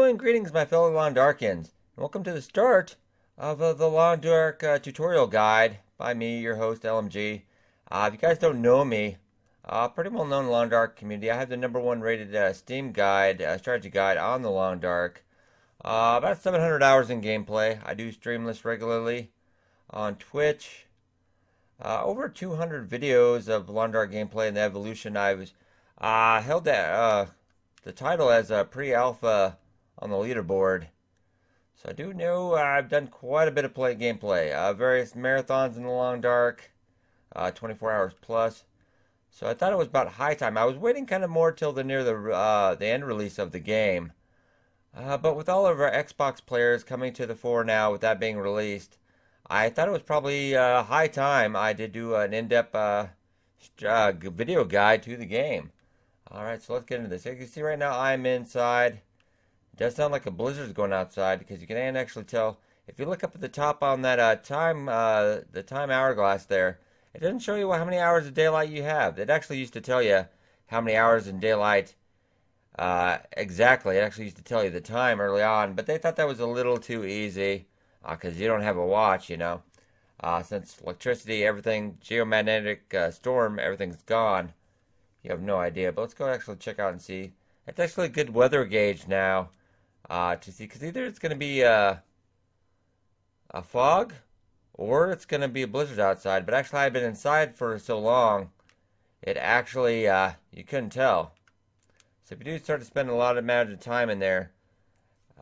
and greetings, my fellow Long Darkins. Welcome to the start of the Long Dark tutorial guide by me, your host, LMG. If you guys don't know me, pretty well known Long Dark community. I have the #1 rated Steam guide, strategy guide on the Long Dark. About 700 hours in gameplay. I do stream this regularly on Twitch. Over 200 videos of Long Dark gameplay and the evolution. I was held that the title as a pre-alpha on the leaderboard. So I do know I've done quite a bit of gameplay. Various marathons in the Long Dark, 24 hours plus. So I thought it was about high time. I was waiting kind of more till near the end release of the game. But with all of our Xbox players coming to the fore now, with that being released, I thought it was probably high time I did do an in-depth video guide to the game. Alright, so let's get into this. As you can see right now, I'm inside. It does sound like a blizzard's going outside because you can actually tell. If you look up at the top on that the time hourglass there, it doesn't show you how many hours of daylight you have. It actually used to tell you how many hours in daylight exactly. It actually used to tell you the time early on, but they thought that was a little too easy because you don't have a watch, you know. Since electricity, everything, geomagnetic storm, everything's gone. You have no idea, but let's go actually check out and see. It's actually a good weather gauge now to see, because either it's going to be a fog or it's going to be a blizzard outside. But actually, I've been inside for so long, it actually you couldn't tell. So if you do start to spend a lot of amount of time in there,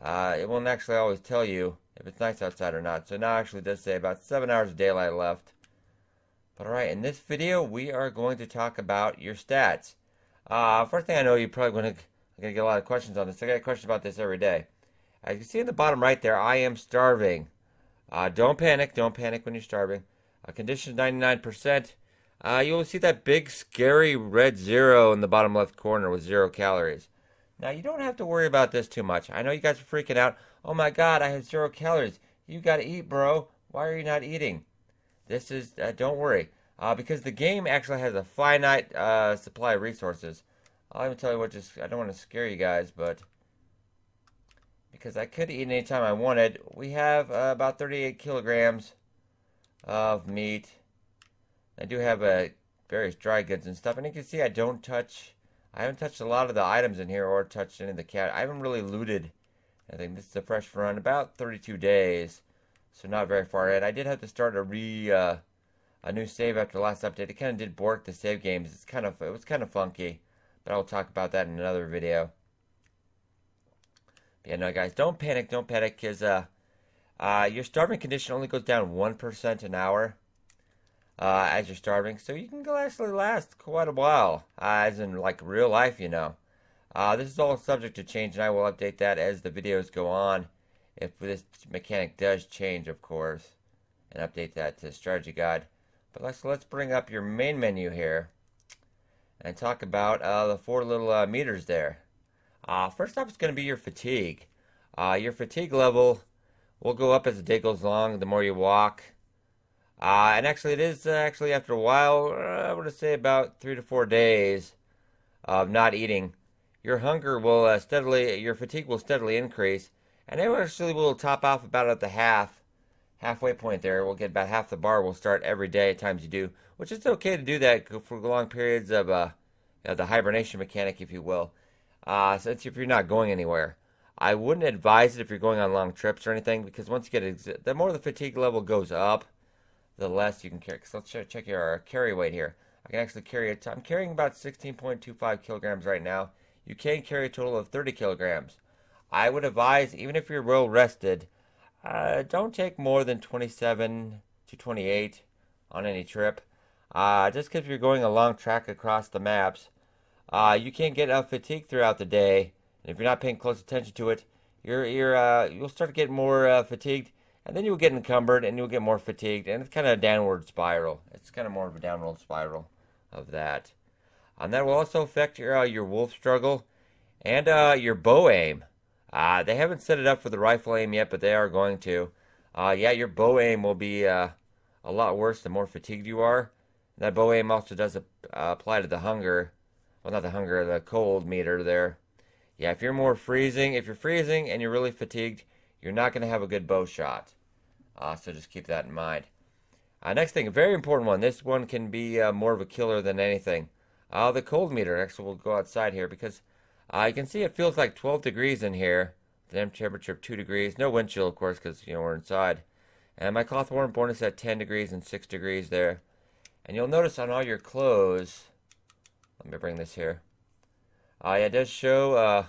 it won't actually always tell you if it's nice outside or not. So now actually it does say about 7 hours of daylight left. But alright, in this video we are going to talk about your stats. First thing I know, you're probably going to get a lot of questions on this. I get questions about this every day. As you can see in the bottom right there, I am starving. Don't panic when you're starving. Condition 99%. You will see that big scary red 0 in the bottom left corner with 0 calories. Now you don't have to worry about this too much. I know you guys are freaking out. Oh my god, I have 0 calories. You gotta eat, bro. Why are you not eating? This is, don't worry, because the game actually has a finite supply of resources. I'll even tell you what, I don't want to scare you guys, but because I could eat anytime I wanted, we have about 38 kilograms of meat. I do have various dry goods and stuff, and you can see I haven't touched a lot of the items in here or touched any of the cat. I haven't really looted. I think this is a fresh run, about 32 days. So not very far ahead. I did have to start a new save after the last update. It kind of did bork the save games. It was kind of funky, but I'll talk about that in another video. But yeah, no guys, don't panic, because your starving condition only goes down 1% an hour as you're starving, so you can actually last quite a while, as in like real life, you know. This is all subject to change, and I will update that as the videos go on. If this mechanic does change, of course, and update that to strategy guide. But let's bring up your main menu here and talk about the 4 little meters there. First up is going to be your fatigue. Your fatigue level will go up as the day goes along, the more you walk. And actually, it is actually after a while, I would say about 3 to 4 days of not eating, your hunger will your fatigue will steadily increase. And it actually will top off about at the halfway point there. We'll get about half the bar will start every day at times you do, which is okay to do that for long periods of the hibernation mechanic, if you will. Since if you're not going anywhere, I wouldn't advise it if you're going on long trips or anything, because once you get the more the fatigue level goes up, the less you can carry. So let's check your carry weight here. I can actually carry it. I'm carrying about 16.25 kilograms right now. You can carry a total of 30 kilograms. I would advise, even if you're well rested, don't take more than 27 to 28 on any trip. Just because you're going a long track across the maps, you can get fatigued throughout the day, and if you're not paying close attention to it, you'll start to get more fatigued, and then you'll get encumbered, and you'll get more fatigued, and it's kind of a downward spiral. It's kind of more of a downward spiral of that. And that will also affect your wolf struggle and your bow aim. They haven't set it up for the rifle aim yet, but they are going to. Yeah, your bow aim will be a lot worse the more fatigued you are. That bow aim also does apply to the hunger. Well, not the hunger, the cold meter there. Yeah, if you're freezing and you're really fatigued, you're not going to have a good bow shot. So just keep that in mind. Next thing, a very important one. This one can be more of a killer than anything. The cold meter. Actually, we'll go outside here because you can see it feels like 12 degrees in here. The temperature of 2 degrees. No wind chill, of course, because we're inside. And my cloth warm bonus at 10 degrees and 6 degrees there. And you'll notice on all your clothes. Let me bring this here. Yeah, it does show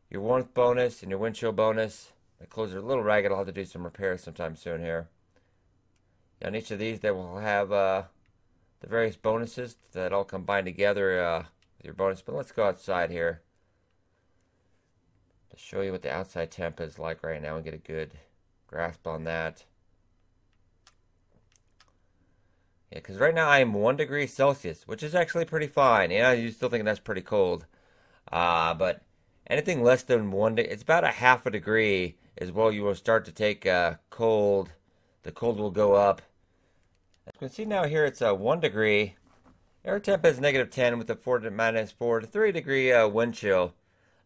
your warmth bonus and your wind chill bonus. My clothes are a little ragged. I'll have to do some repairs sometime soon here. On each of these, they will have the various bonuses that all combine together with your bonus. But let's go outside here to show you what the outside temp is like right now and get a good grasp on that. Yeah, because right now I am 1 degree Celsius, which is actually pretty fine. You're still thinking that's pretty cold. But anything less than 1 degree, it's about a half a degree is where you will start to take cold. The cold will go up. As you can see now here, it's 1 degree. Air temp is -10 with a -4 to 3 degree wind chill.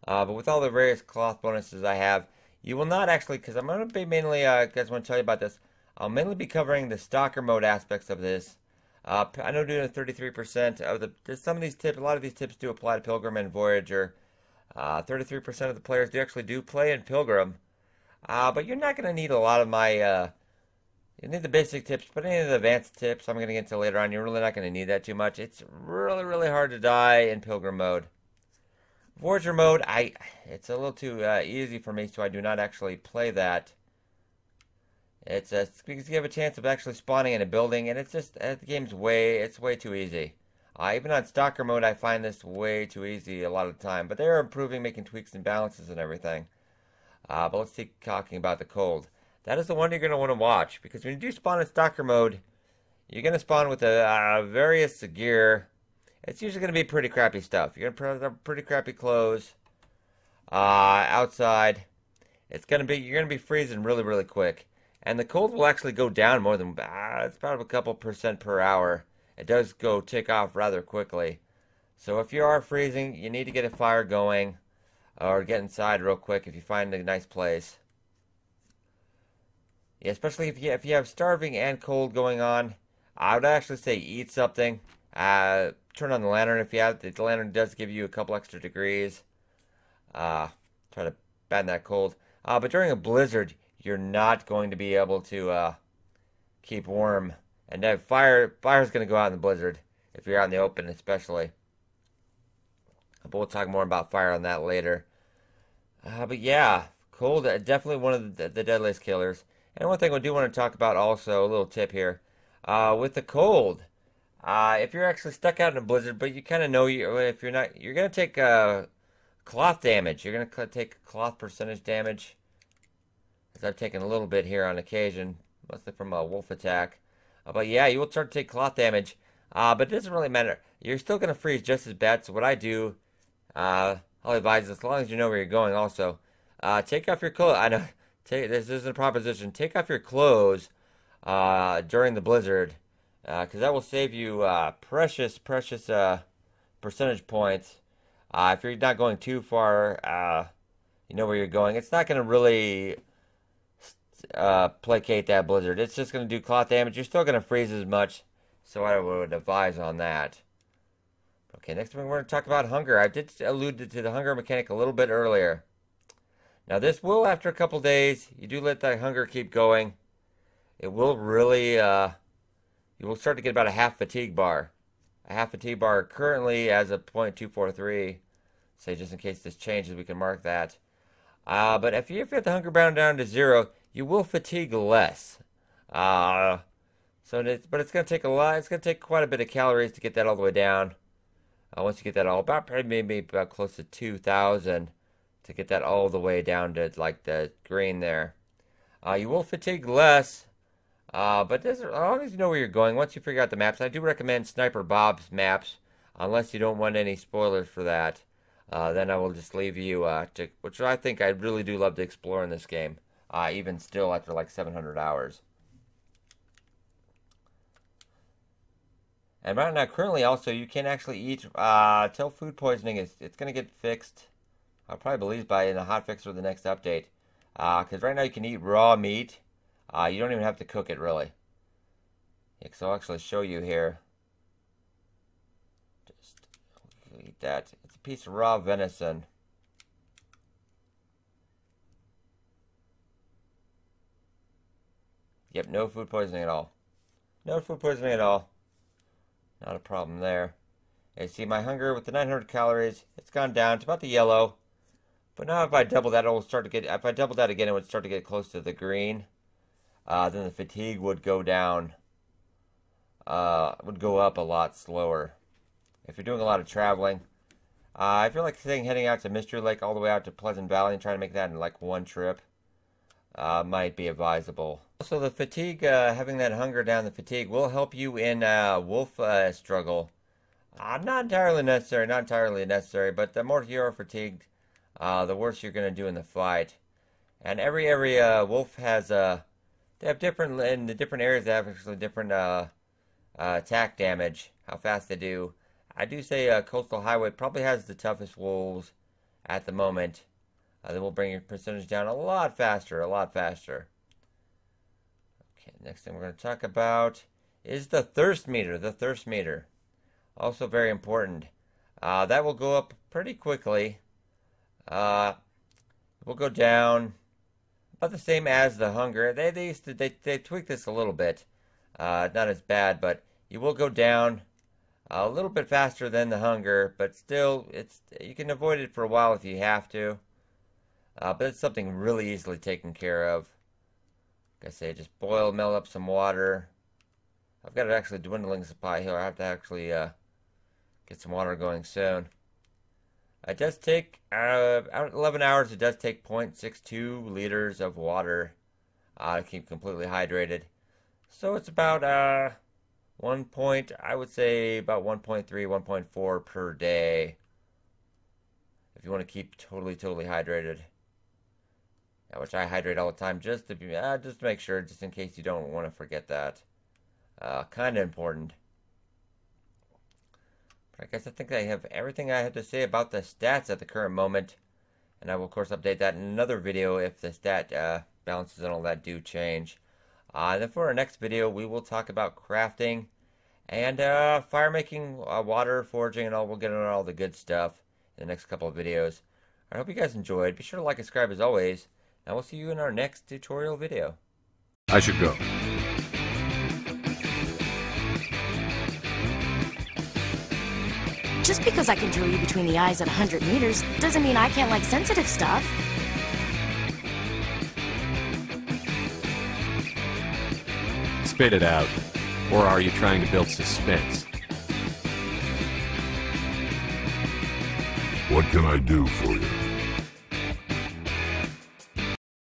But with all the various cloth bonuses I have, you will not actually, because I'm going to be mainly, guys want to tell you about this. I'll mainly be covering the stalker mode aspects of this. I know doing 33% of some of these tips, a lot of these tips do apply to Pilgrim and Voyager. 33% of the players actually do play in Pilgrim. But you're not going to need a lot of my, you need the basic tips, but any of the advanced tips I'm going to get into later on, you're really not going to need that too much. It's really, really hard to die in Pilgrim mode. Voyager mode, it's a little too easy for me, so I do not actually play that. It's because you have a chance of actually spawning in a building, and it's just the game's way too easy. Even on Stalker mode, I find this way too easy a lot of the time, but they're improving, making tweaks and balances and everything. But let's keep talking about the cold. That is the one you're going to want to watch, because when you do spawn in Stalker mode, you're going to spawn with various gear. It's usually going to be pretty crappy stuff. You're going to have pretty crappy clothes. Outside, you're going to be freezing really, really quick. And the cold will actually go down more than, it's about a couple % per hour. It does tick off rather quickly. So if you are freezing, you need to get a fire going or get inside real quick if you find a nice place. Yeah, especially if you have starving and cold going on, I would actually say eat something. Turn on the lantern if you have. The lantern does give you a couple extra degrees. Try to batten that cold. But during a blizzard, you're not going to be able to keep warm. And fire's going to go out in the blizzard if you're out in the open, especially. But we'll talk more about fire on that later. But yeah, cold, definitely one of the deadliest killers. And one thing I do want to talk about also, a little tip here. With the cold, if you're actually stuck out in a blizzard, but you kind of know if you're not, you're going to take cloth damage. You're going to take cloth percentage damage. As I've taken a little bit here on occasion, mostly from a wolf attack. But yeah, you will start to take cloth damage. But it doesn't really matter. You're still going to freeze just as bad. So what I do, I'll advise, as long as you know where you're going also, take off your clothes. I know, this isn't a proposition. Take off your clothes during the blizzard. Because that will save you precious percentage points. If you're not going too far, you know where you're going. It's not going to really placate that blizzard. It's just going to do cloth damage. You're still going to freeze as much, so I would advise on that. Okay, next we're going to talk about hunger. I did allude to the hunger mechanic a little bit earlier. Now this will, after a couple days, you do let that hunger keep going, it will really, you will start to get about a half fatigue bar. A half fatigue bar currently as a 0.243. Say just in case this changes, we can mark that. But if you get the hunger bound down to 0, you will fatigue less. But it's going to take a lot. It's going to take quite a bit of calories to get that all the way down. Once you get that all, maybe about close to 2,000 to get that all the way down to like the green there. You will fatigue less, but as long as you know where you're going, once you figure out the maps, I do recommend Sniper Bob's maps, unless you don't want any spoilers for that. Then I will just leave you which I think I really do love to explore in this game, even still after like 700 hours. And right now, currently also, you can actually eat, till food poisoning it's going to get fixed. I'll probably release by in a hotfix or the next update. Because right now you can eat raw meat. You don't even have to cook it, really. Yeah, because I'll actually show you here. Just eat that. It's a piece of raw venison. Yep, no food poisoning at all. No food poisoning at all. Not a problem there. You see, my hunger with the 900 calories, it's gone down to about the yellow. But now if I double that, it will start to get, if I double that again, it would start to get close to the green. Then the fatigue would go down, would go up a lot slower. If you're doing a lot of traveling, I feel like heading out to Mystery Lake all the way out to Pleasant Valley and trying to make that in like one trip might be advisable. Also, the fatigue, having that hunger down, the fatigue will help you in wolf struggle. Not entirely necessary, but the more you are fatigued, the worse you're going to do in the fight. And every wolf has they have different, in the different areas, they have actually different attack damage, how fast they do. I do say Coastal Highway probably has the toughest wolves at the moment. They will bring your percentage down a lot faster, Okay, next thing we're going to talk about is the thirst meter. Also very important. That will go up pretty quickly. It will go down about the same as the hunger. They tweaked this a little bit. Not as bad, but you will go down a little bit faster than the hunger, but still, you can avoid it for a while if you have to. But it's something really easily taken care of. Like I say, just melt up some water. I've got an actually dwindling supply here. I have to actually get some water going soon. It does take 11 hours. It does take 0.62 liters of water to keep completely hydrated. So it's about I would say about 1.3, 1.4 per day. If you want to keep totally hydrated. Which I hydrate all the time just to make sure, just in case you don't want to forget that. Kind of important. But I guess I think I have everything I had to say about the stats at the current moment. And I will, of course, update that in another video if the stat balances and all that do change. And then for our next video, we will talk about crafting and fire making, water, foraging, and all. We'll get into all the good stuff in the next couple of videos. I hope you guys enjoyed. Be sure to like and subscribe as always. And we'll see you in our next tutorial video. I should go. Just because I can drill you between the eyes at 100 meters doesn't mean I can't like sensitive stuff. Spit it out. Or are you trying to build suspense? What can I do for you?